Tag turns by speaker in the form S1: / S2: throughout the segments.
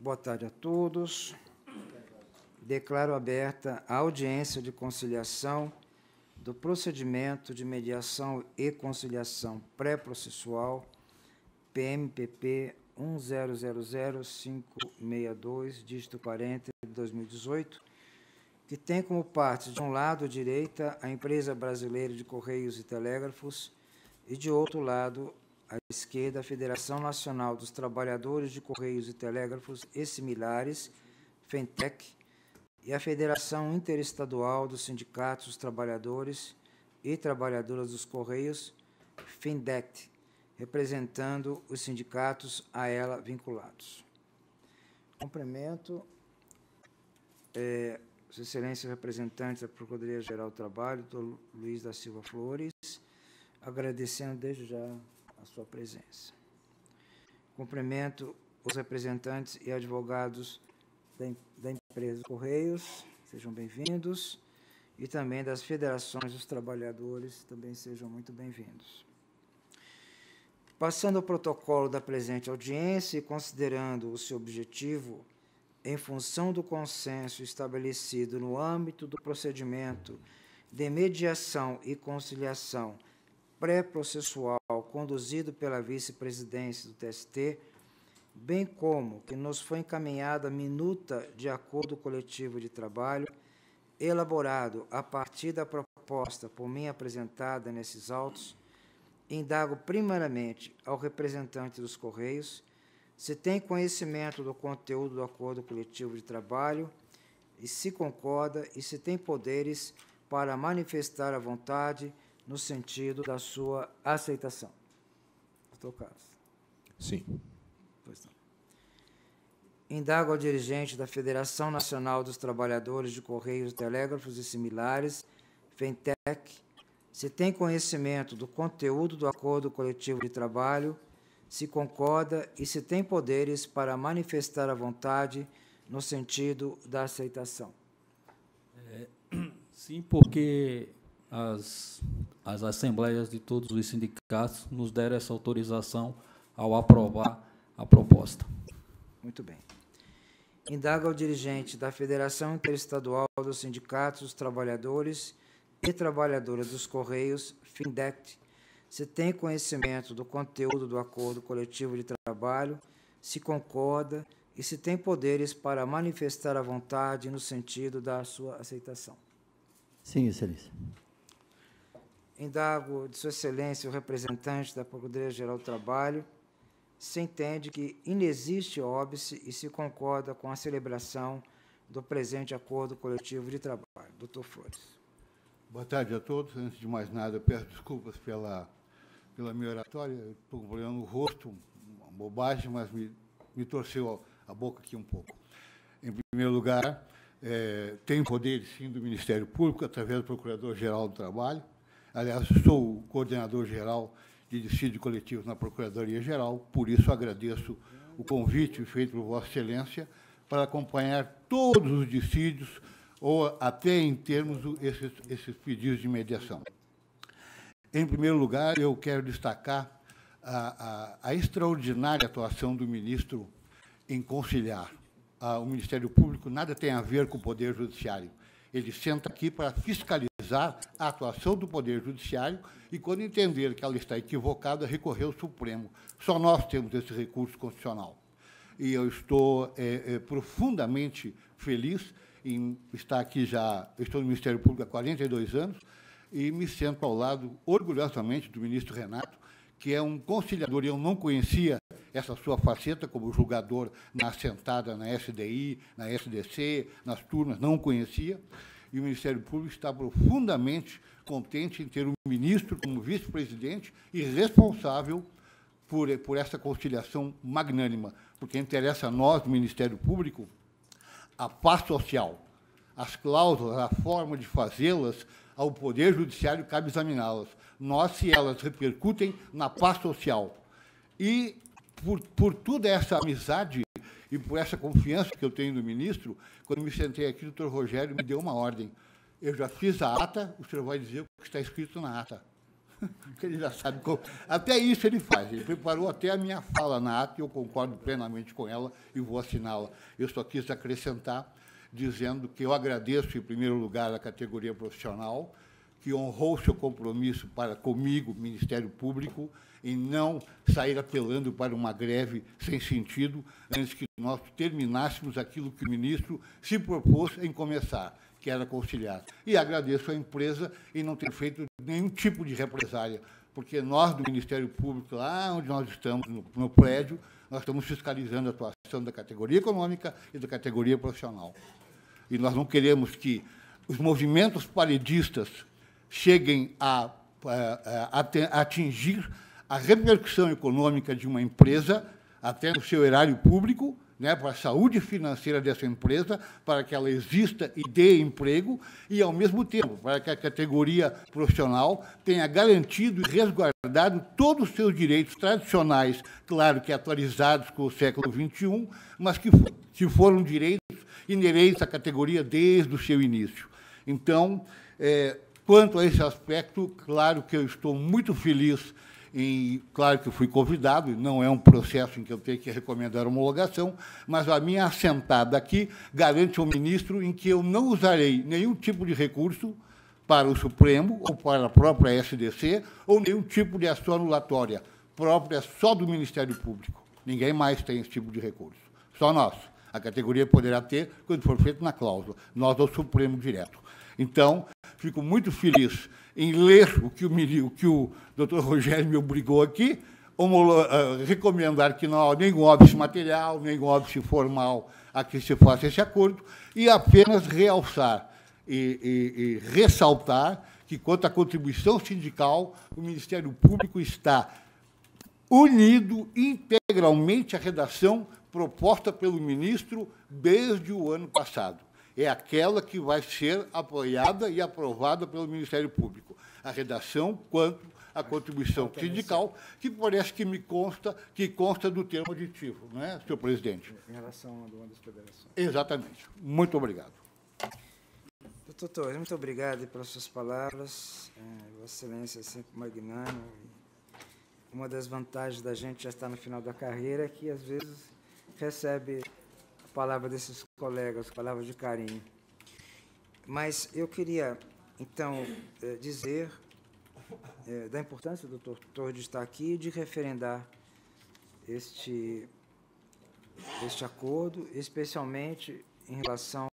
S1: Boa tarde a todos. Declaro aberta a audiência de conciliação do procedimento de mediação e conciliação pré-processual PMPP 1000562, dígito 40, de 2018, que tem como parte, de um lado, direita, a Empresa Brasileira de Correios e Telégrafos e, de outro lado, à esquerda, a Federação Nacional dos Trabalhadores de Correios e Telégrafos e similares, FENTEC, e a Federação Interestadual dos Sindicatos dos Trabalhadores e Trabalhadoras dos Correios, FINDECT, representando os sindicatos a ela vinculados. Cumprimento, Sua Excelência, representante da Procuradoria-Geral do Trabalho, doutor Luiz da Silva Flores, agradecendo desde já a sua presença. Cumprimento os representantes e advogados da empresa Correios, sejam bem-vindos, e também das federações dos trabalhadores, também sejam muito bem-vindos. Passando ao protocolo da presente audiência e considerando o seu objetivo, em função do consenso estabelecido no âmbito do procedimento de mediação e conciliação pré-processual conduzido pela vice-presidência do TST, bem como que nos foi encaminhada a minuta de acordo coletivo de trabalho, elaborado a partir da proposta por mim apresentada nesses autos, indago primeiramente ao representante dos Correios se tem conhecimento do conteúdo do acordo coletivo de trabalho e se concorda e se tem poderes para manifestar a vontade no sentido da sua aceitação. Doutor Carlos.
S2: Sim.
S1: Pois não. Indago ao dirigente da Federação Nacional dos Trabalhadores de Correios, Telégrafos e similares, FENTEC, se tem conhecimento do conteúdo do acordo coletivo de trabalho, se concorda e se tem poderes para manifestar a vontade no sentido da aceitação.
S3: Sim, porque as assembleias de todos os sindicatos nos deram essa autorização ao aprovar a proposta.
S1: Muito bem. Indaga ao dirigente da Federação Interestadual dos Sindicatos dos Trabalhadores e Trabalhadoras dos Correios, FINDECT, se tem conhecimento do conteúdo do acordo coletivo de trabalho, se concorda e se tem poderes para manifestar a vontade no sentido da sua aceitação.
S4: Sim, Excelência.
S1: Indago de Sua Excelência o representante da Procuradoria-Geral do Trabalho se entende que inexiste óbice e se concorda com a celebração do presente acordo coletivo de trabalho. Doutor Flores.
S5: Boa tarde a todos. Antes de mais nada, peço desculpas pela minha oratória. Estou com problema no rosto, uma bobagem, mas me torceu a boca aqui um pouco. Em primeiro lugar, tenho poder, sim, do Ministério Público, através do Procurador-Geral do Trabalho. Aliás, sou o coordenador-geral de dissídio coletivo na Procuradoria-Geral, por isso agradeço o convite feito por Vossa Excelência para acompanhar todos os dissídios, ou até em termos esses pedidos de mediação. Em primeiro lugar, eu quero destacar a extraordinária atuação do ministro em conciliar. O Ministério Público nada tem a ver com o Poder Judiciário. Ele senta aqui para fiscalizar a atuação do Poder Judiciário e, quando entender que ela está equivocada, recorrer ao Supremo. Só nós temos esse recurso constitucional. E eu estou profundamente feliz em estar aqui já. Eu estou no Ministério Público há 42 anos e me sento ao lado, orgulhosamente, do ministro Renato, que é um conciliador. Eu não conhecia essa sua faceta como julgador na assentada na SDI, na SDC, nas turmas, não conhecia. E o Ministério Público está profundamente contente em ter um ministro como vice-presidente e responsável por essa conciliação magnânima, porque interessa a nós, do Ministério Público, a paz social. As cláusulas, a forma de fazê-las, ao Poder Judiciário cabe examiná-las. Nós, se elas repercutem na paz social. E, por toda essa amizade e por essa confiança que eu tenho no ministro, quando me sentei aqui, o doutor Rogério me deu uma ordem. Eu já fiz a ata, o senhor vai dizer o que está escrito na ata. Ele já sabe como. Até isso ele faz. Ele preparou até a minha fala na ata, e eu concordo plenamente com ela e vou assiná-la. Eu só quis acrescentar, dizendo que eu agradeço, em primeiro lugar, a categoria profissional, que honrou seu compromisso para comigo, Ministério Público, em não sair apelando para uma greve sem sentido, antes que nós terminássemos aquilo que o ministro se propôs em começar, que era conciliar. E agradeço à empresa em não ter feito nenhum tipo de represália, porque nós, do Ministério Público, lá onde nós estamos, no prédio, nós estamos fiscalizando a atuação da categoria econômica e da categoria profissional. E nós não queremos que os movimentos paredistas cheguem a atingir a repercussão econômica de uma empresa, até no seu erário público, né, para a saúde financeira dessa empresa, para que ela exista e dê emprego, e, ao mesmo tempo, para que a categoria profissional tenha garantido e resguardado todos os seus direitos tradicionais, claro que atualizados com o século XXI, mas que foram direitos inerentes à categoria desde o seu início. Então, quanto a esse aspecto, claro que eu estou muito feliz. Claro que eu fui convidado, não é um processo em que eu tenho que recomendar homologação, mas a minha assentada aqui garante ao ministro em que eu não usarei nenhum tipo de recurso para o Supremo ou para a própria SDC, ou nenhum tipo de ação anulatória, própria só do Ministério Público. Ninguém mais tem esse tipo de recurso. Só nós. A categoria poderá ter quando for feito na cláusula. Nós ao Supremo direto. Então, fico muito feliz em ler o que o doutor Rogério me obrigou aqui, recomendar que não há nenhum óbice material, nenhum óbice formal a que se faça esse acordo, e apenas realçar e ressaltar que, quanto à contribuição sindical, o Ministério Público está unido integralmente à redação proposta pelo ministro desde o ano passado. É aquela que vai ser apoiada e aprovada pelo Ministério Público. A redação quanto à contribuição sindical, que parece que consta do termo aditivo, não é, senhor presidente?
S1: Em relação a uma das federações.
S5: Exatamente. Muito obrigado.
S1: Doutor Torres, muito obrigado pelas suas palavras. Vossa Excelência é sempre magnânimo. Uma das vantagens da gente já estar no final da carreira é que, às vezes, recebe a palavra desses colegas, palavras de carinho. Mas eu queria, então, dizer da importância do doutor Torres de estar aqui e de referendar este acordo, especialmente em relação,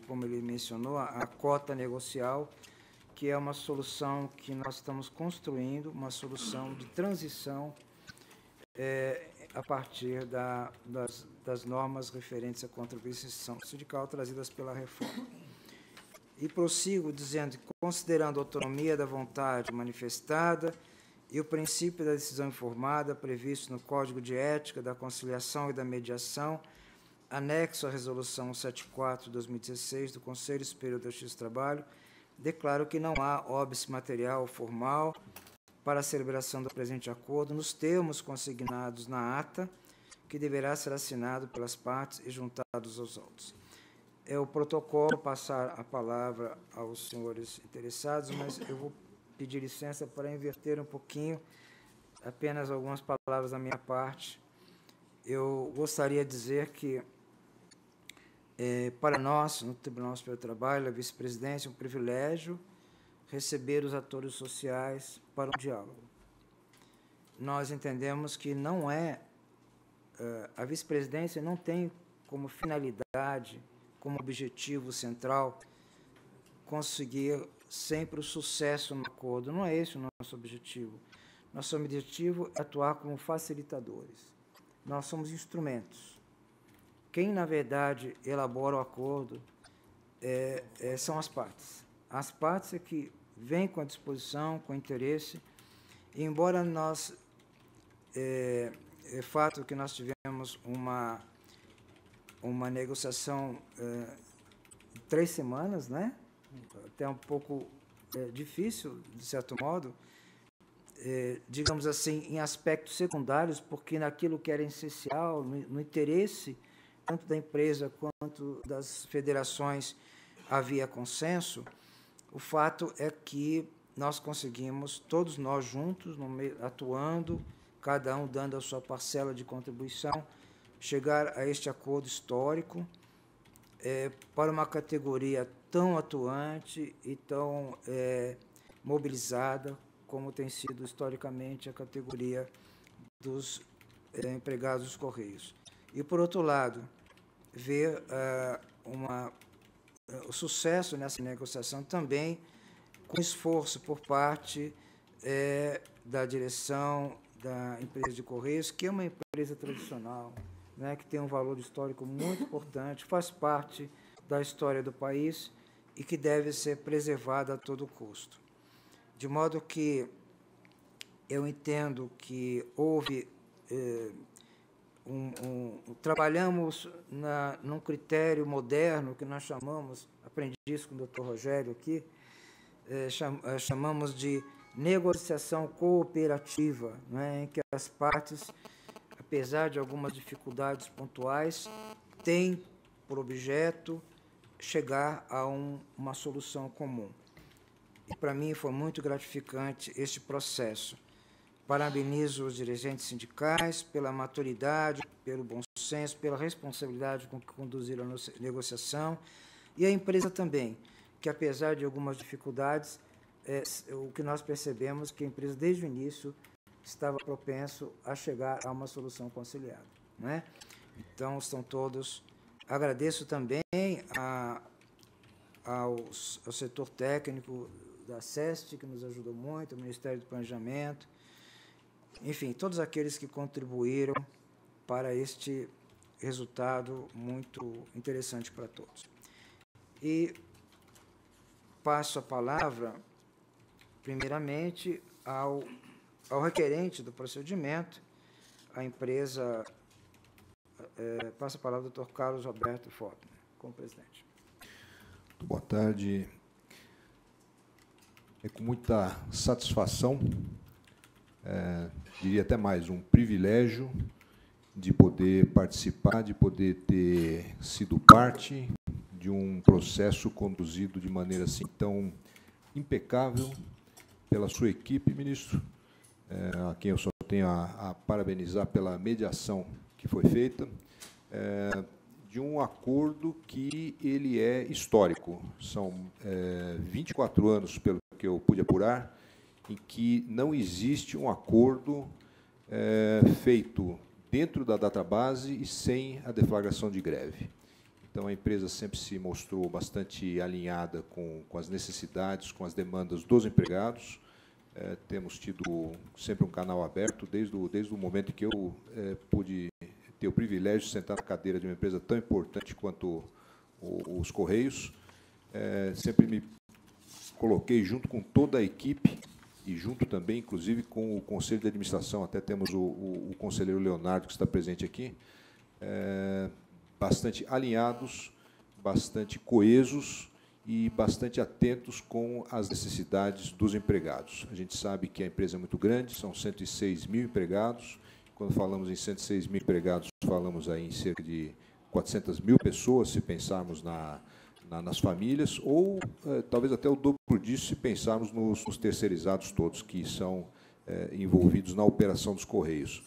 S1: como ele mencionou, à cota negocial, que é uma solução que nós estamos construindo, uma solução de transição a partir das normas referentes à contribuição sindical trazidas pela reforma. E prossigo dizendo que, considerando a autonomia da vontade manifestada e o princípio da decisão informada previsto no Código de Ética da Conciliação e da Mediação, anexo à Resolução 74 de 2016 do Conselho Superior da Justiça do Trabalho, declaro que não há óbice material formal para a celebração do presente acordo nos termos consignados na ata, que deverá ser assinado pelas partes e juntados aos autos. É o protocolo passar a palavra aos senhores interessados, mas eu vou pedir licença para inverter um pouquinho, apenas algumas palavras da minha parte. Eu gostaria de dizer que, para nós, no Tribunal Superior do Trabalho, a vice-presidência, é um privilégio receber os atores sociais para um diálogo. Nós entendemos que não a vice-presidência não tem como finalidade, como objetivo central, conseguir sempre o sucesso no acordo. Não é esse o nosso objetivo. Nosso objetivo é atuar como facilitadores. Nós somos instrumentos. Quem, na verdade, elabora o acordo são as partes. As partes é que vêm com a disposição, com interesse, e embora nós, é fato que nós tivemos uma negociação de 3 semanas, né? Até um pouco difícil, de certo modo, digamos assim, em aspectos secundários, porque naquilo que era essencial, no interesse tanto da empresa quanto das federações havia consenso. O fato é que nós conseguimos, todos nós juntos, atuando, cada um dando a sua parcela de contribuição, chegar a este acordo histórico para uma categoria tão atuante e tão mobilizada como tem sido historicamente a categoria dos empregados dos Correios. E, por outro lado, ver o sucesso nessa negociação também com esforço por parte da direção da empresa de Correios, que é uma empresa tradicional, né, que tem um valor histórico muito importante, faz parte da história do país e que deve ser preservada a todo custo. De modo que eu entendo que houve trabalhamos num critério moderno que nós chamamos, aprendi isso com o Dr. Rogério aqui, chamamos de negociação cooperativa, né, em que as partes, apesar de algumas dificuldades pontuais, têm por objeto chegar a uma solução comum. E, para mim, foi muito gratificante este processo. Parabenizo os dirigentes sindicais pela maturidade, pelo bom senso, pela responsabilidade com que conduziram a negociação, e a empresa também, que, apesar de algumas dificuldades, o que nós percebemos é que a empresa, desde o início, estava propenso a chegar a uma solução conciliada, não é? Então, estão todos... Agradeço também ao setor técnico da SEST, que nos ajudou muito, o Ministério do Planejamento, enfim, todos aqueles que contribuíram para este resultado muito interessante para todos. E passo a palavra, primeiramente, ao requerente do procedimento, a empresa... passo a palavra ao Dr. Carlos Roberto Fortman, como presidente.
S2: Boa tarde. É com muita satisfação, diria até mais, um privilégio de poder participar, de poder ter sido parte de um processo conduzido de maneira assim tão impecável pela sua equipe, ministro, a quem eu só tenho a parabenizar pela mediação que foi feita, de um acordo que ele é histórico. São 24 anos, pelo que eu pude apurar, em que não existe um acordo feito dentro da database e sem a deflagração de greve. Então, a empresa sempre se mostrou bastante alinhada com as necessidades, com as demandas dos empregados. Temos tido sempre um canal aberto, desde o momento que eu pude ter o privilégio de sentar na cadeira de uma empresa tão importante quanto os Correios. Sempre me coloquei junto com toda a equipe e junto também, inclusive, com o Conselho de Administração. Até temos o conselheiro Leonardo, que está presente aqui, bastante alinhados, bastante coesos e bastante atentos com as necessidades dos empregados. A gente sabe que a empresa é muito grande, são 106 mil empregados. Quando falamos em 106 mil empregados, falamos aí em cerca de 400 mil pessoas, se pensarmos nas famílias, ou talvez até o dobro disso, se pensarmos nos terceirizados todos que são envolvidos na operação dos Correios.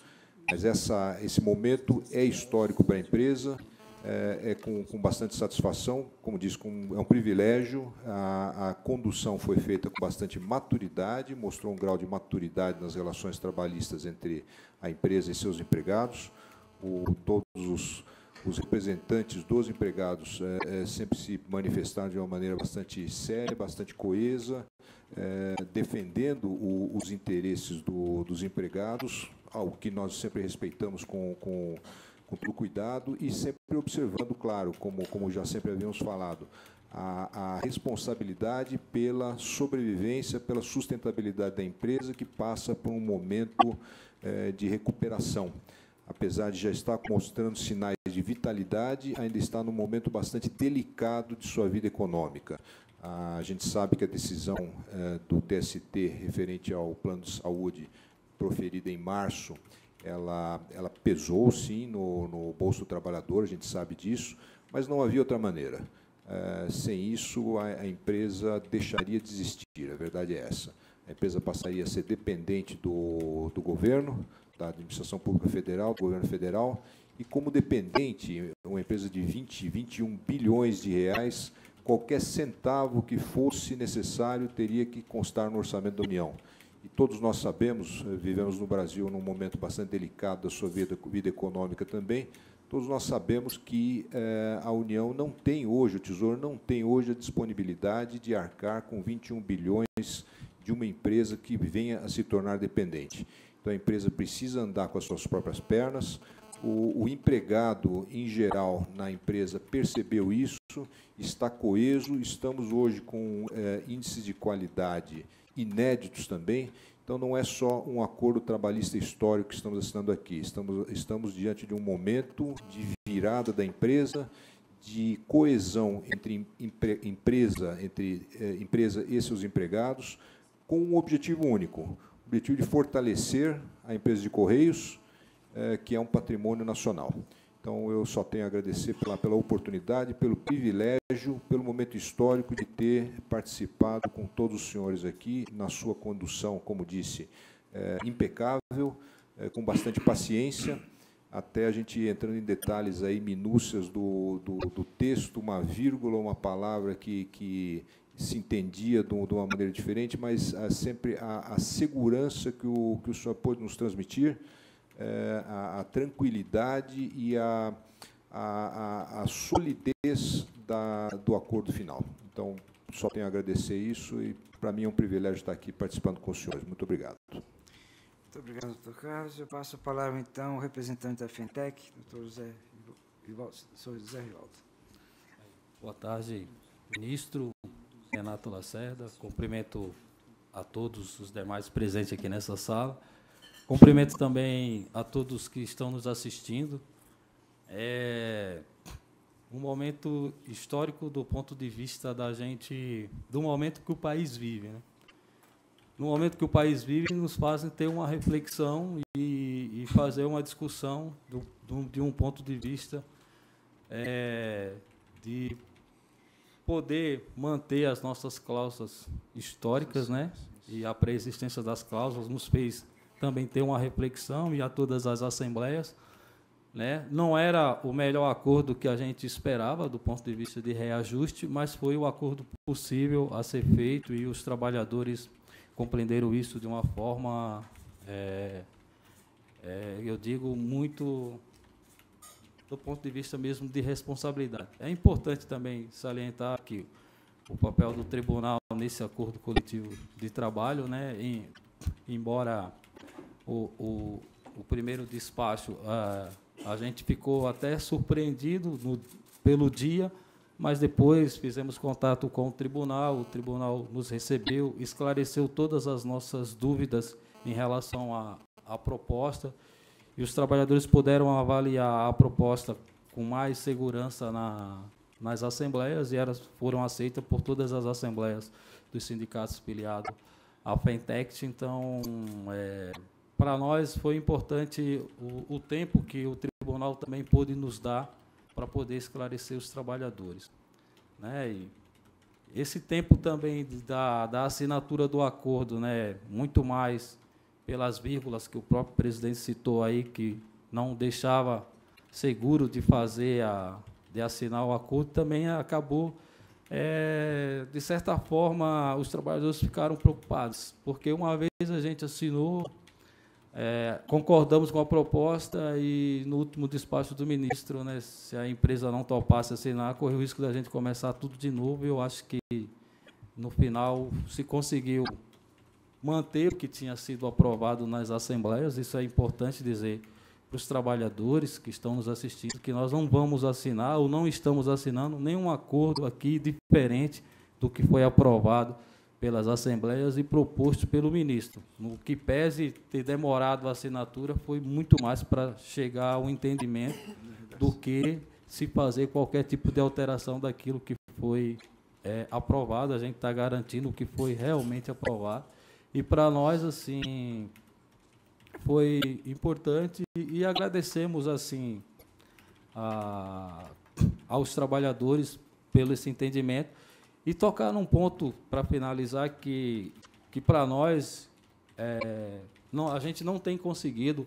S2: Mas esse momento é histórico para a empresa, com bastante satisfação, como disse, é um privilégio. A condução foi feita com bastante maturidade, mostrou um grau de maturidade nas relações trabalhistas entre a empresa e seus empregados. Todos os representantes dos empregados sempre se manifestaram de uma maneira bastante séria, bastante coesa, defendendo os interesses dos empregados, algo que nós sempre respeitamos com todo cuidado e sempre observando, claro, como já sempre havíamos falado, a responsabilidade pela sobrevivência, pela sustentabilidade da empresa, que passa por um momento de recuperação. Apesar de já estar mostrando sinais de vitalidade, ainda está num momento bastante delicado de sua vida econômica. A gente sabe que a decisão do TST referente ao plano de saúde proferida em março, ela pesou, sim, no bolso do trabalhador, a gente sabe disso, mas não havia outra maneira. Sem isso, a empresa deixaria de existir, a verdade é essa. A empresa passaria a ser dependente do governo, da administração pública federal, do governo federal, e como dependente, uma empresa de 20, 21 bilhões de reais, qualquer centavo que fosse necessário teria que constar no orçamento da União. E todos nós sabemos, vivemos no Brasil num momento bastante delicado da sua vida econômica também, todos nós sabemos que a União não tem hoje, o Tesouro não tem hoje a disponibilidade de arcar com 21 bilhões de uma empresa que venha a se tornar dependente. Então, a empresa precisa andar com as suas próprias pernas. O empregado, em geral, na empresa percebeu isso, está coeso, estamos hoje com índices de qualidade inéditos também. Então, não é só um acordo trabalhista histórico que estamos assinando aqui. Estamos diante de um momento de virada da empresa, de coesão entre empresa e seus empregados, com um objetivo único, o objetivo de fortalecer a empresa de Correios, que é um patrimônio nacional. Então, eu só tenho a agradecer pela oportunidade, pelo privilégio, pelo momento histórico de ter participado com todos os senhores aqui, na sua condução, como disse, impecável, com bastante paciência, até a gente entrando em detalhes aí, minúcias do texto, uma vírgula, uma palavra que se entendia de uma maneira diferente, mas sempre a segurança que o senhor pôde nos transmitir, a tranquilidade e a solidez do acordo final. Então, só tenho a agradecer isso e, para mim, é um privilégio estar aqui participando com os senhores. Muito obrigado.
S1: Muito obrigado, doutor Carlos. Eu passo a palavra, então, ao representante da FENTEC, doutor José Rivaldo.
S3: Boa tarde, ministro Renato Lacerda. Cumprimento a todos os demais presentes aqui nessa sala. Cumprimento também a todos que estão nos assistindo. É um momento histórico do ponto de vista da gente, do momento que o país vive, né? No momento que o país vive, nos fazem ter uma reflexão e fazer uma discussão de um ponto de vista de poder manter as nossas cláusulas históricas, né? E a pré-existência das cláusulas nos fez também ter uma reflexão, e a todas as assembleias, né? Não era o melhor acordo que a gente esperava do ponto de vista de reajuste, mas foi o acordo possível a ser feito, e os trabalhadores compreenderam isso de uma forma, eu digo, muito do ponto de vista mesmo de responsabilidade. É importante também salientar que o papel do tribunal nesse acordo coletivo de trabalho, né? Embora o primeiro despacho, a gente ficou até surpreendido pelo dia, mas depois fizemos contato com o tribunal nos recebeu, esclareceu todas as nossas dúvidas em relação à proposta, e os trabalhadores puderam avaliar a proposta com mais segurança nas assembleias, e elas foram aceitas por todas as assembleias dos sindicatos filiados à FENTEC. Então, para nós foi importante o tempo que o tribunal também pôde nos dar para poder esclarecer os trabalhadores, né? E esse tempo também da assinatura do acordo, né, muito mais pelas vírgulas que o próprio presidente citou aí, que não deixava seguro de de assinar o acordo, também acabou, de certa forma, os trabalhadores ficaram preocupados, porque uma vez a gente assinou, concordamos com a proposta, e no último despacho do ministro, né, se a empresa não topasse assinar, correu o risco da gente começar tudo de novo. Eu acho que, no final, se conseguiu manter o que tinha sido aprovado nas assembleias. Isso é importante dizer para os trabalhadores que estão nos assistindo, que nós não vamos assinar, ou não estamos assinando, nenhum acordo aqui diferente do que foi aprovado pelas assembleias e proposto pelo ministro. No que pese ter demorado a assinatura, foi muito mais para chegar ao entendimento do que se fazer qualquer tipo de alteração daquilo que foi aprovado. A gente está garantindo o que foi realmente aprovado. E para nós, assim, foi importante, e agradecemos, assim, aos trabalhadores pelo esse entendimento. E tocar num ponto, para finalizar, que para nós, a gente não tem conseguido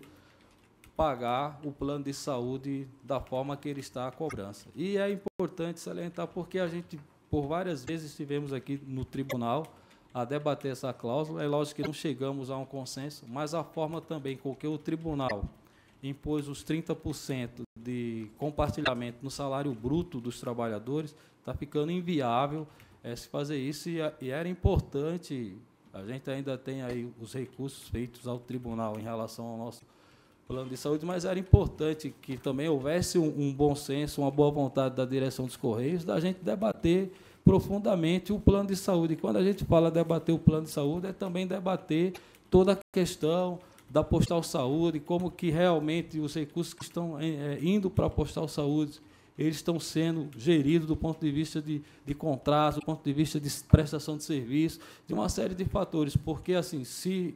S3: pagar o plano de saúde da forma que ele está à cobrança. E é importante salientar porque a gente, por várias vezes, estivemos aqui no tribunal a debater essa cláusula. É lógico que não chegamos a um consenso, mas a forma também com que o tribunal impôs os 30% de compartilhamento no salário bruto dos trabalhadores, está ficando inviável se fazer isso, e era importante, a gente ainda tem aí os recursos feitos ao tribunal em relação ao nosso plano de saúde, mas era importante que também houvesse um bom senso, uma boa vontade da direção dos Correios, da gente debater profundamente o plano de saúde. E quando a gente fala debater o plano de saúde, é também debater toda a questão da Postal Saúde, como que realmente os recursos que estão indo para a Postal Saúde, eles estão sendo geridos do ponto de vista de contrato, do ponto de vista de prestação de serviço, de uma série de fatores, porque assim, se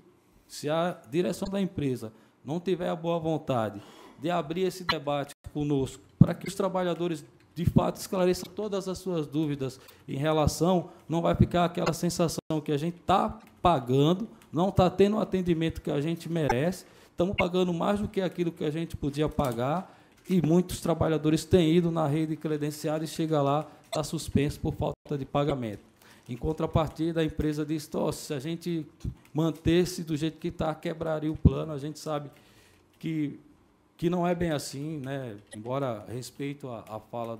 S3: a direção da empresa não tiver a boa vontade de abrir esse debate conosco, para que os trabalhadores, de fato, esclareçam todas as suas dúvidas em relação, não vai ficar aquela sensação que a gente está pagando, não está tendo o atendimento que a gente merece, estamos pagando mais do que aquilo que a gente podia pagar, e muitos trabalhadores têm ido na rede credenciada e chega lá, está suspenso por falta de pagamento. Em contrapartida, a empresa diz, se a gente manter-se do jeito que está, quebraria o plano. A gente sabe que não é bem assim, né? Embora respeito a fala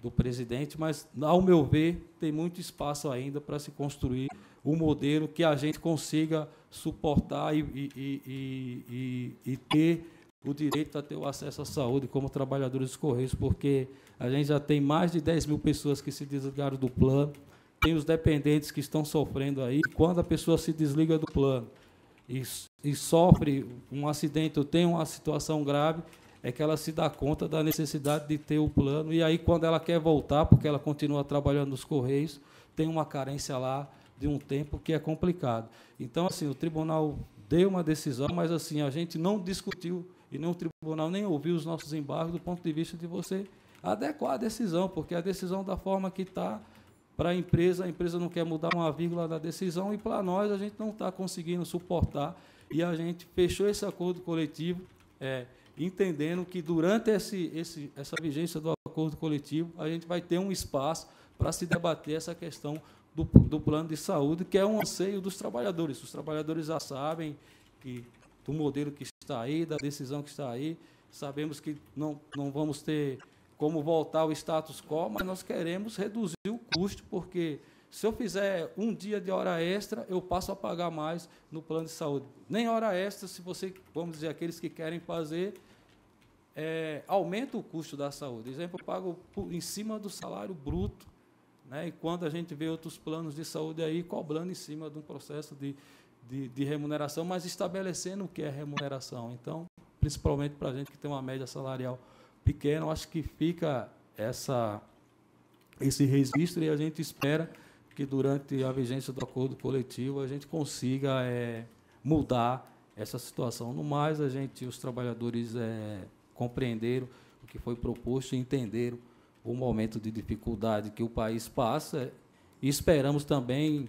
S3: do presidente, mas, ao meu ver, tem muito espaço ainda para se construir um modelo que a gente consiga suportar e ter o direito a ter o acesso à saúde como trabalhadores dos Correios, porque a gente já tem mais de 10 mil pessoas que se desligaram do plano, tem os dependentes que estão sofrendo aí. Quando a pessoa se desliga do plano e sofre um acidente ou tem uma situação grave, é que ela se dá conta da necessidade de ter o plano, e aí quando ela quer voltar, porque ela continua trabalhando nos Correios, tem uma carência lá de um tempo que é complicado. Então, assim, o tribunal deu uma decisão, mas assim, a gente não discutiu e nem o tribunal nem ouviu os nossos embargos do ponto de vista de você adequar a decisão, porque a decisão da forma que está para a empresa não quer mudar uma vírgula da decisão, e para nós a gente não está conseguindo suportar, e a gente fechou esse acordo coletivo, entendendo que durante essa vigência do acordo coletivo, a gente vai ter um espaço para se debater essa questão do plano de saúde, que é um anseio dos trabalhadores. Os trabalhadores já sabem do modelo que está aí, da decisão que está aí, sabemos que não vamos ter como voltar ao status quo, mas nós queremos reduzir o custo, porque se eu fizer um dia de hora extra, eu passo a pagar mais no plano de saúde. Nem hora extra, se você, vamos dizer, aqueles que querem fazer, aumenta o custo da saúde. Exemplo, eu pago em cima do salário bruto, né? E quando a gente vê outros planos de saúde aí cobrando em cima de um processo de remuneração, mas estabelecendo o que é remuneração. Então, principalmente para a gente que tem uma média salarial pequena, eu acho que fica esse registro, e a gente espera que durante a vigência do acordo coletivo a gente consiga mudar essa situação. No mais, os trabalhadores compreenderam o que foi proposto e entenderam o momento de dificuldade que o país passa, e esperamos também,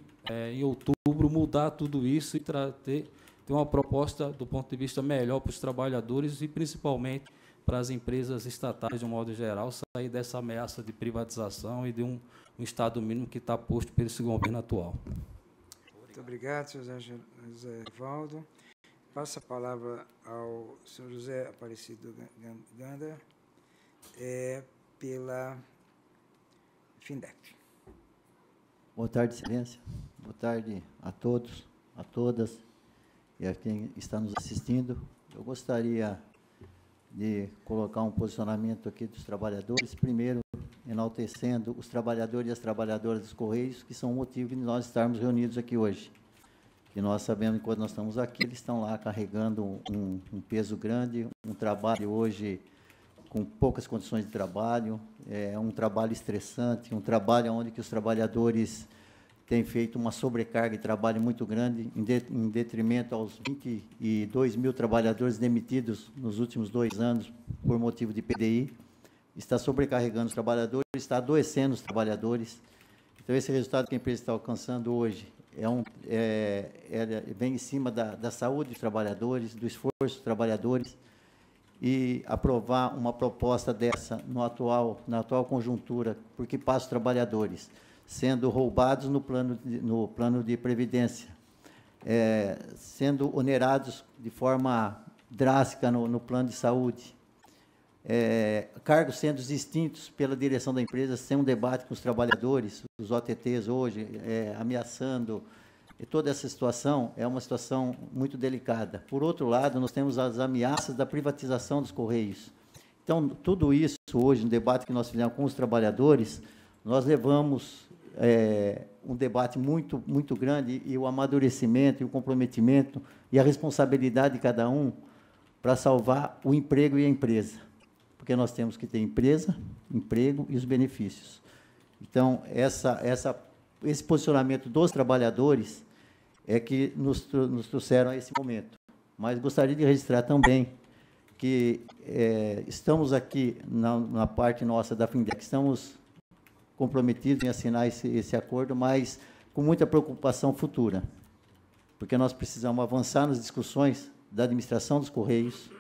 S3: em outubro, mudar tudo isso e ter uma proposta do ponto de vista melhor para os trabalhadores e, principalmente, para as empresas estatais, de um modo geral, sair dessa ameaça de privatização e de um Estado mínimo que está posto por esse governo atual.
S1: Muito obrigado, senhor José Evaldo. Passo a palavra ao senhor José Aparecido Ganda, pela FINDEP.
S4: Boa tarde, Excelência. Boa tarde a todos, a todas e a quem está nos assistindo. Eu gostaria de colocar um posicionamento aqui dos trabalhadores, primeiro enaltecendo os trabalhadores e as trabalhadoras dos Correios, que são o motivo de nós estarmos reunidos aqui hoje. E nós sabemos que quando nós estamos aqui, eles estão lá carregando um peso grande, um trabalho hoje com poucas condições de trabalho, um trabalho estressante, um trabalho onde que os trabalhadores têm feito uma sobrecarga de trabalho muito grande, em detrimento aos 22 mil trabalhadores demitidos nos últimos 2 anos por motivo de PDI. Está sobrecarregando os trabalhadores, está adoecendo os trabalhadores. Então, esse resultado que a empresa está alcançando hoje vem em cima da saúde dos trabalhadores, do esforço dos trabalhadores, e aprovar uma proposta dessa na atual conjuntura, porque passa os trabalhadores sendo roubados no plano de previdência, sendo onerados de forma drástica no plano de saúde, cargos sendo extintos pela direção da empresa, sem um debate com os trabalhadores, os OTTs hoje ameaçando. E toda essa situação é uma situação muito delicada. Por outro lado, nós temos as ameaças da privatização dos Correios. Então, tudo isso hoje, no debate que nós fizemos com os trabalhadores, nós levamos um debate muito, muito grande, e o amadurecimento, e o comprometimento, e a responsabilidade de cada um para salvar o emprego e a empresa. Porque nós temos que ter empresa, emprego e os benefícios. Então, esse posicionamento dos trabalhadores é que nos trouxeram a esse momento. Mas gostaria de registrar também que estamos aqui, na parte nossa da Findec, estamos comprometidos em assinar esse acordo, mas com muita preocupação futura, porque nós precisamos avançar nas discussões da administração dos Correios,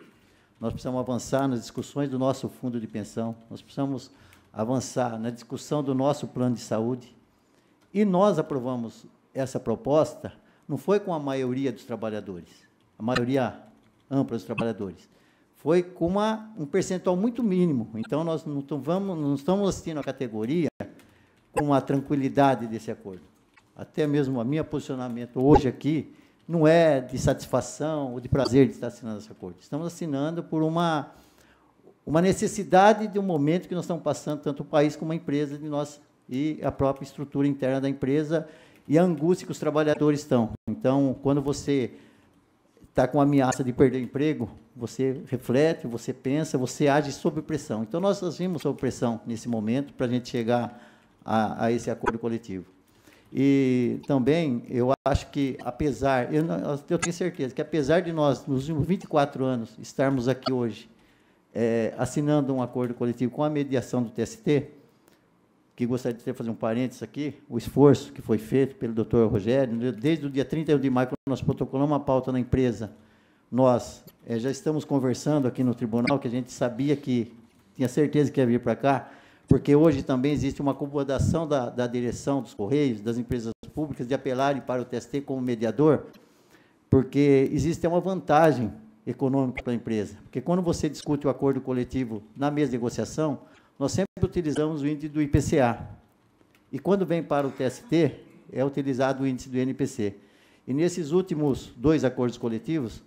S4: nós precisamos avançar nas discussões do nosso fundo de pensão, nós precisamos avançar na discussão do nosso plano de saúde, e nós aprovamos essa proposta, não foi com a maioria dos trabalhadores, a maioria ampla dos trabalhadores, foi com um percentual muito mínimo. Então, nós não estamos assistindo a categoria com a tranquilidade desse acordo. Até mesmo o meu posicionamento hoje aqui não é de satisfação ou de prazer de estar assinando esse acordo. Estamos assinando por uma necessidade de um momento que nós estamos passando, tanto o país como a empresa, e a própria estrutura interna da empresa, e a angústia que os trabalhadores estão. Então, quando você está com a ameaça de perder emprego, você reflete, você pensa, você age sob pressão. Então, nós agimos sob pressão nesse momento para a gente chegar a esse acordo coletivo. E também, eu acho que, eu tenho certeza que, apesar de nós, nos últimos 24 anos, estarmos aqui hoje, assinando um acordo coletivo com a mediação do TST, que gostaria de fazer um parênteses aqui, o esforço que foi feito pelo doutor Rogério, desde o dia 31 de maio, quando nós protocolamos uma pauta na empresa, nós já estamos conversando aqui no tribunal, que a gente sabia que, tinha certeza que ia vir para cá, porque hoje também existe uma acomodação da direção dos Correios, das empresas públicas, de apelarem para o TST como mediador, porque existe uma vantagem econômica para a empresa. Porque quando você discute o acordo coletivo na mesa de negociação, nós sempre utilizamos o índice do IPCA. E quando vem para o TST, é utilizado o índice do INPC. E nesses últimos 2 acordos coletivos,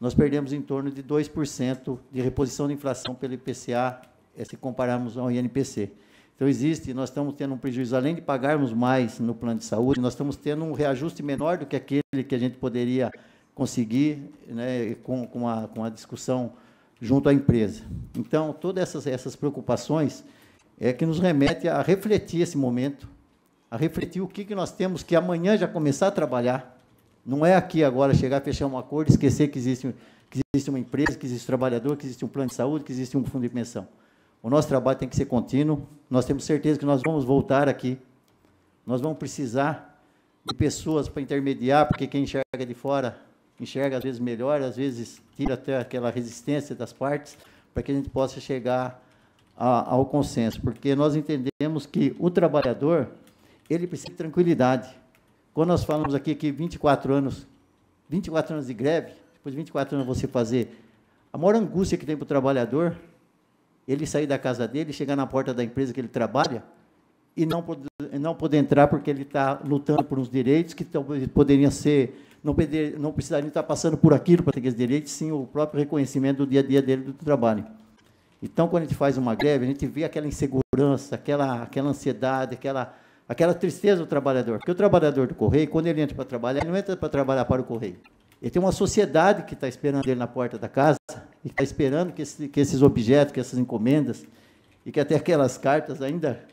S4: nós perdemos em torno de 2% de reposição de inflação pelo IPCA, se compararmos ao INPC. Então, nós estamos tendo um prejuízo, além de pagarmos mais no plano de saúde, nós estamos tendo um reajuste menor do que aquele que a gente poderia conseguir, né, com a discussão junto à empresa. Então, todas essas preocupações que nos remete a refletir esse momento, a refletir o que nós temos que amanhã já começar a trabalhar. Não é aqui agora chegar a fechar um acordo, esquecer que existe uma empresa, que existe um trabalhador, que existe um plano de saúde, que existe um fundo de pensão. O nosso trabalho tem que ser contínuo, nós temos certeza que nós vamos voltar aqui, nós vamos precisar de pessoas para intermediar, porque quem enxerga de fora enxerga às vezes melhor, às vezes tira até aquela resistência das partes, para que a gente possa chegar ao consenso, porque nós entendemos que o trabalhador, ele precisa de tranquilidade. Quando nós falamos aqui que 24 anos de greve, depois de 24 anos você fazer, a maior angústia que tem para o trabalhador, ele sair da casa dele, chegar na porta da empresa que ele trabalha, e não poder entrar porque ele está lutando por uns direitos que poderiam ser, não precisaria estar passando por aquilo para ter aqueles direitos, sim o próprio reconhecimento do dia a dia dele do trabalho. Então, quando a gente faz uma greve, a gente vê aquela insegurança, aquela ansiedade, aquela tristeza do trabalhador. Porque o trabalhador do Correio, quando ele entra para trabalhar, ele não entra para trabalhar para o Correio. Ele tem uma sociedade que está esperando ele na porta da casa, e está esperando que esses objetos, que essas encomendas, e que até aquelas cartas ainda,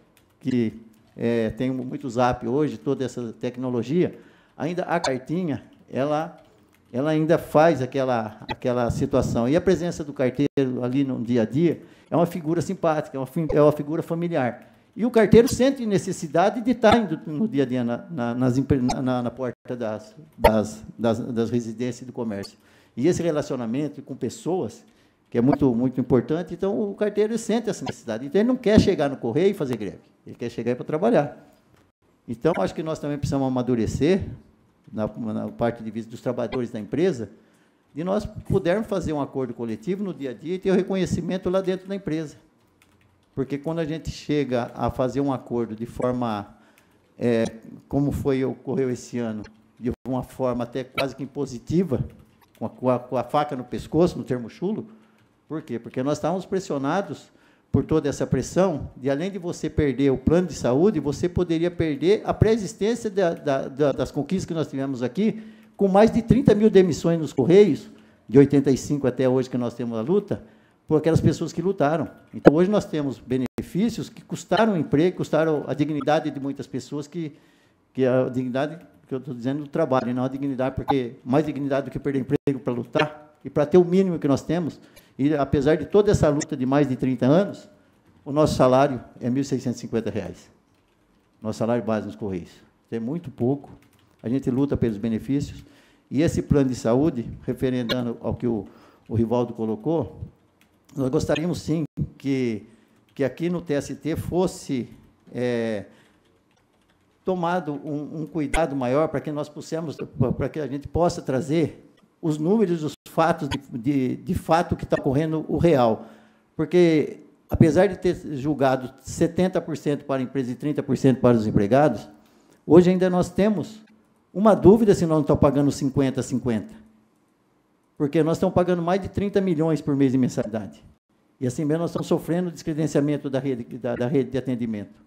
S4: que tem muito zap hoje, toda essa tecnologia, ainda a cartinha, ela ainda faz aquela situação. E a presença do carteiro ali no dia a dia é uma figura simpática, é uma figura familiar. E o carteiro sente necessidade de estar indo no dia a dia na porta das residências e do comércio. E esse relacionamento com pessoas, que é muito, muito importante, então o carteiro sente essa necessidade. Então, ele não quer chegar no correio e fazer greve, ele quer chegar para trabalhar. Então, acho que nós também precisamos amadurecer, na parte de vista dos trabalhadores da empresa, de nós pudermos fazer um acordo coletivo no dia a dia e ter o reconhecimento lá dentro da empresa. Porque quando a gente chega a fazer um acordo de forma, como ocorreu esse ano, de uma forma até quase que impositiva, com a faca no pescoço, no termo chulo, por quê? Porque nós estávamos pressionados por toda essa pressão, de além de você perder o plano de saúde, você poderia perder a pré-existência das conquistas que nós tivemos aqui, com mais de 30 mil demissões nos Correios, de 85 até hoje que nós temos a luta, por aquelas pessoas que lutaram. Então, hoje nós temos benefícios que custaram o emprego, custaram a dignidade de muitas pessoas, que a dignidade, que eu estou dizendo, do trabalho, e não a dignidade, porque mais dignidade do que perder emprego para lutar, e para ter o mínimo que nós temos, e apesar de toda essa luta de mais de 30 anos, o nosso salário é R$ 1.650. Nosso salário base nos Correios. É muito pouco, a gente luta pelos benefícios, e esse plano de saúde, referendando ao que o Rivaldo colocou, nós gostaríamos, sim, que aqui no TST fosse tomado um cuidado maior para que nós possamos, para que a gente possa trazer os números, os fatos, de fato que está ocorrendo o real. Porque, apesar de ter julgado 70% para a empresa e 30% para os empregados, hoje ainda nós temos uma dúvida se nós não estamos pagando 50-50. Porque nós estamos pagando mais de 30 milhões por mês de mensalidade. E assim mesmo nós estamos sofrendo o descredenciamento da rede de atendimento.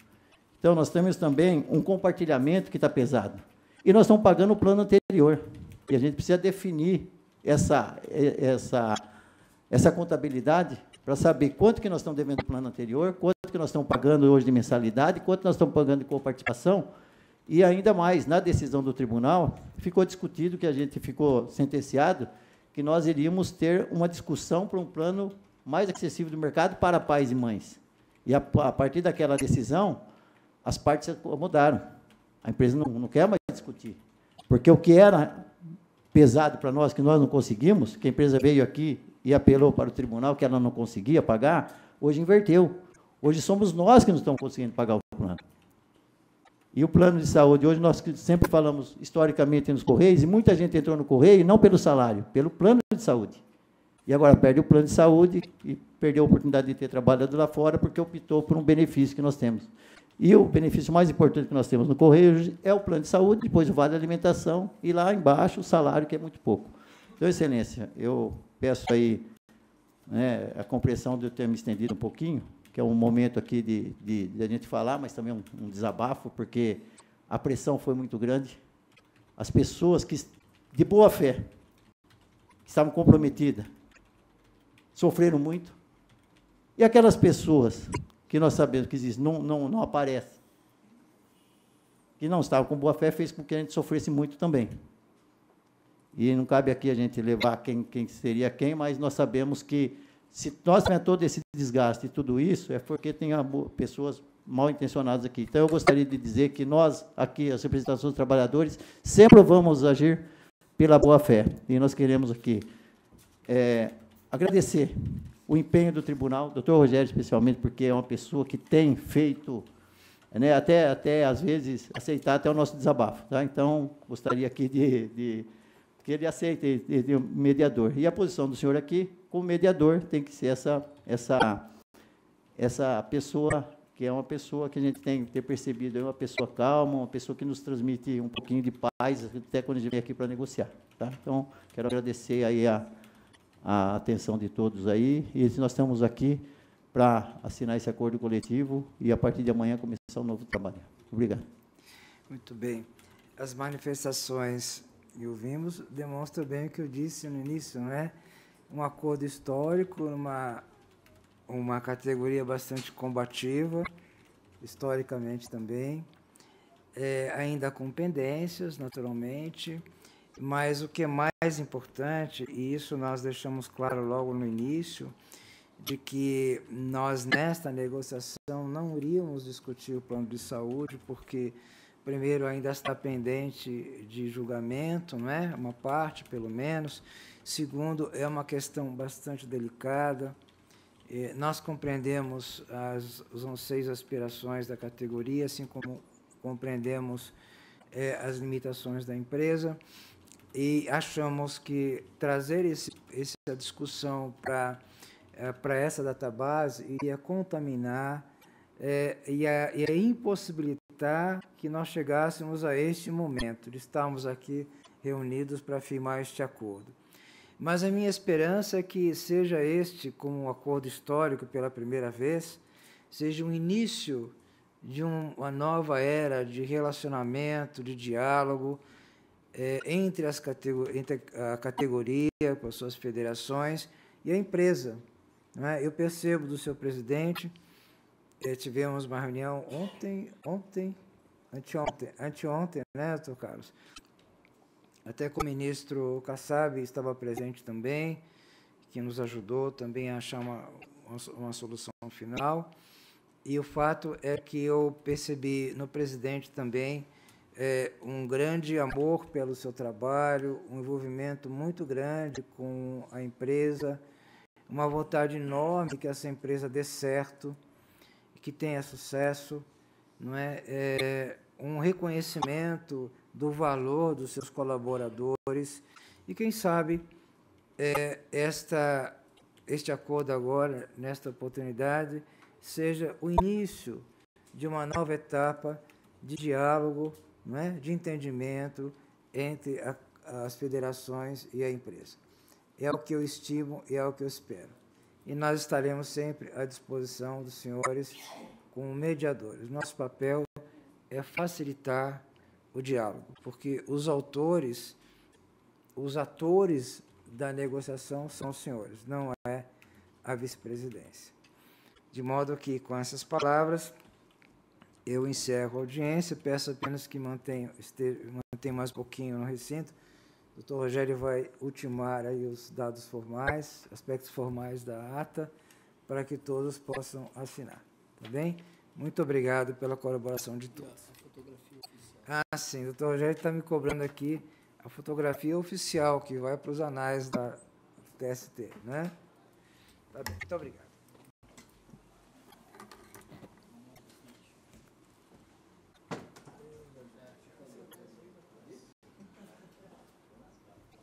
S4: Então, nós temos também um compartilhamento que está pesado. E nós estamos pagando o plano anterior. E a gente precisa definir essa contabilidade para saber quanto que nós estamos devendo do plano anterior, quanto que nós estamos pagando hoje de mensalidade, quanto nós estamos pagando de coparticipação. E ainda mais, na decisão do tribunal, ficou discutido, que a gente ficou sentenciado, que nós iríamos ter uma discussão para um plano mais acessível do mercado para pais e mães. E a partir daquela decisão, as partes se acomodaram. A empresa não quer mais discutir. Porque o que era pesado para nós, que nós não conseguimos, que a empresa veio aqui e apelou para o tribunal, que ela não conseguia pagar, hoje inverteu. Hoje somos nós que não estamos conseguindo pagar o plano. E o plano de saúde, hoje nós sempre falamos historicamente nos Correios, e muita gente entrou no Correio, não pelo salário, pelo plano de saúde. E agora perde o plano de saúde e perdeu a oportunidade de ter trabalhado lá fora, porque optou por um benefício que nós temos. E o benefício mais importante que nós temos no Correio é o plano de saúde, depois o vale alimentação, e lá embaixo o salário, que é muito pouco. Então, Excelência, eu peço aí a compreensão de eu ter me estendido um pouquinho, que é um momento aqui de a gente falar, mas também um desabafo, porque a pressão foi muito grande. As pessoas que, de boa fé, que estavam comprometidas, sofreram muito. E aquelas pessoas que nós sabemos que existem, não aparecem, que não estavam com boa fé, fez com que a gente sofresse muito também. E não cabe aqui a gente levar quem seria quem, mas nós sabemos que, se nós temos todo esse desgaste e tudo isso, é porque tem pessoas mal intencionadas aqui. Então, eu gostaria de dizer que nós, aqui, as representações dos trabalhadores, sempre vamos agir pela boa-fé. E nós queremos aqui agradecer o empenho do tribunal, doutor Rogério, especialmente, porque é uma pessoa que tem feito, até às vezes, aceitar até o nosso desabafo. Tá? Então, gostaria aqui que ele aceite de mediador. E a posição do senhor aqui, como mediador, tem que ser essa pessoa, que é uma pessoa que a gente tem que ter percebido, é uma pessoa calma, uma pessoa que nos transmite um pouquinho de paz, até quando a gente vem aqui para negociar. Tá? Então, quero agradecer aí a atenção de todos aí, e nós estamos aqui para assinar esse acordo coletivo e, a partir de amanhã, começar um novo trabalho. Obrigado.
S1: Muito bem. As manifestações que ouvimos demonstram bem o que eu disse no início, não é? Um acordo histórico, uma categoria bastante combativa, historicamente também, ainda com pendências, naturalmente, mas o que é mais importante, e isso nós deixamos claro logo no início, de que nós, nesta negociação, não iríamos discutir o plano de saúde, porque, primeiro, ainda está pendente de julgamento, não é? Uma parte, pelo menos. Segundo, é uma questão bastante delicada. Nós compreendemos os anseios e aspirações da categoria, assim como compreendemos as limitações da empresa, e achamos que trazer essa discussão para essa database iria contaminar e impossibilitar que nós chegássemos a este momento de estarmos aqui reunidos para firmar este acordo. Mas a minha esperança é que seja este, como um acordo histórico pela primeira vez, seja um início de uma nova era de relacionamento, de diálogo entre a categoria, com as suas federações, e a empresa. Não é? Eu percebo do seu presidente, tivemos uma reunião anteontem, né, doutor Carlos? Até com o ministro Kassab estava presente também, que nos ajudou também a achar uma solução final. E o fato é que eu percebi no presidente também um grande amor pelo seu trabalho, um envolvimento muito grande com a empresa, uma vontade enorme que essa empresa dê certo, que tenha sucesso, não é? Um reconhecimento do valor dos seus colaboradores e, quem sabe, este acordo agora, nesta oportunidade, seja o início de uma nova etapa de diálogo, não é? De entendimento entre as federações e a empresa. É o que eu estimo e é o que eu espero. E nós estaremos sempre à disposição dos senhores como mediadores. Nosso papel é facilitar o diálogo, porque os atores da negociação são os senhores, não é a vice-presidência. De modo que, com essas palavras, eu encerro a audiência, peço apenas que mantenha mais um pouquinho no recinto. O doutor Rogério vai ultimar aí os dados formais, aspectos formais da ata, para que todos possam assinar. Tá bem? Muito obrigado pela colaboração de todos. Ah, sim, o doutor Rogério está me cobrando aqui a fotografia oficial, que vai para os anais da TST, né? Tá bem, muito obrigado.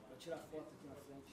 S1: Vou tirar foto aqui na frente.